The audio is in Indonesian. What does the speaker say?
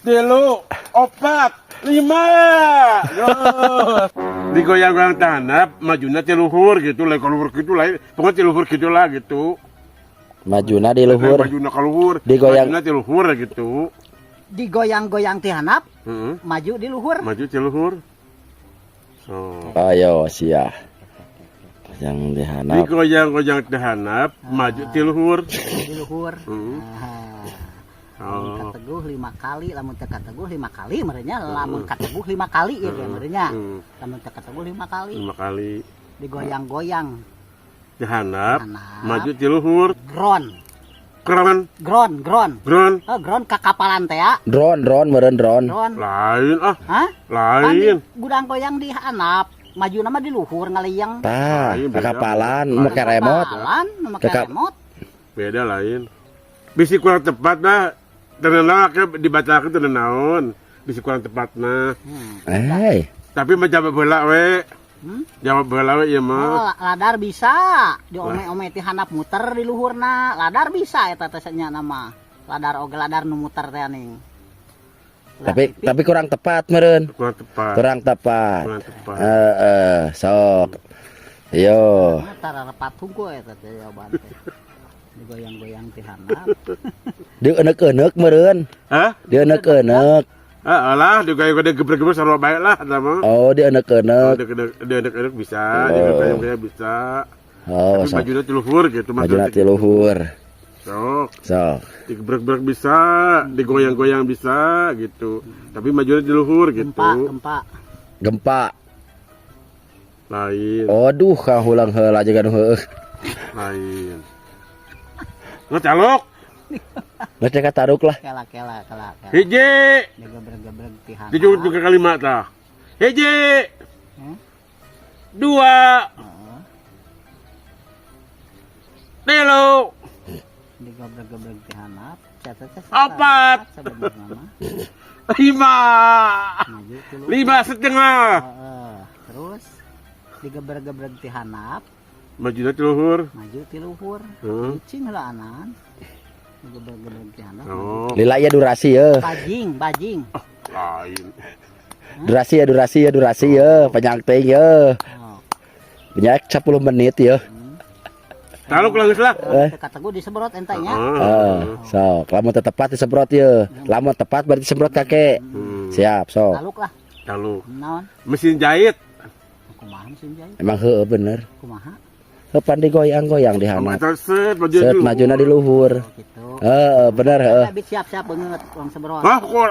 3, 4, 5. Digoyang-goyang tahanap, majuna ti luhur gitu, lain ka luhur gitu lain. Pokoknya ti luhur gitu lah gitu. Majuna di luhur. Majuna ka luhur, Digoyang. majuna ti luhur gitu. Digoyang-goyang ti handap, Heeh. maju di luhur. Maju ti luhur. So, Ayo sia. Yang dihanap. digoyang-goyang tahanap, maju ti luhur. Di luhur. Heeh. Lamun Oh. kateguh 5 kali, lamun teu kateguh 5 kali merenya, lamun kateguh 5 kali ya merenya. Lamun teu kateguh 5 kali. 5 kali. Digoyang-goyang. Tahanap, Tahanap. maju ti luhur. Gron. Keraman, Gron. gron. Oh, gron kakapalan teh ya. Drone meureun drone. Gron. Lain ah, Hah? lain. Gudang goyang di handap, maju nama di luhur ngaliyang. Tah, Lain, beda. kakapalan make remote. Kakapalan, make Kakap- remote. Beda lain. Bisi kurang tepat nah. Tenang ke dibaca ke naon. Bisi kurang tepat nah. Eh, Tapi mah jawab heula we. Hmm? Jawab heula we ieu Oh, mah. ladar bisa. Diome-ome ti handap muter di luhurna. Ladar bisa eta teh nya nama. Ladar oge ladar nu muter teh ning. tapi kurang tepat meureun. Kurang tepat. Kurang tepat. Kurang tepat. Sok. Yo. tara repat hungkul eta teh jawaban teh. Digoyang-goyang ti handap. Dia enek-enek meureun. Hah? Dia enek-enek. Ah, alah, digaya-gaya gebrek-gebrek sarua bae lah eta mah. Oh, dia enek-enek. Dia bisa, dia bisa. Oh, Tapi sok. bajunya ti luhur gitu Majuna ti luhur. Sok. Sok. Digebrek-gebrek bisa, digoyang-goyang bisa gitu. Tapi majunya di luhur gitu. Gempa. Gempa. Lain, Aduh, kahulang heula jeung heueuh. lain. Ngecalok. Geus teh kataruk lah. Kela. Hiji, Digebrek-gebrek ti handap. dijujur ke kalimat tah. Hiji. Hmm? 2. 3. Digebrek-gebrek ti handap. Catet 4. sebenarnya mah. 5. Maju ti luhur. 5,5. Terus digebrek-gebrek ti handap, Majunya di luhur. maju ti luhur. Hmm. Cing heula anan. Digebrek-gebrek ti handap. Oh, Lila ya durasi ya. Bajing. lain. Durasi ya. Panjang teh ya. Oh. Banyak 10 menit ya. Taluk lah geus lah. Kata gue disemprot entenya. Sok, lamun teu tepat disemprot ya. Lamun tepat berarti semprot kakek. Siap, sok. Taluk lah. Taluk. Naon? Mesin jahit. Kumaha mesin jahit? Emang heueuh bener. Kumaha? Heupan digoyang-goyang di handap. Amat set maju Set majuna di luhur. Gitu. Bener heueuh. Tapi siap-siap banget orang semprot. Hah, kok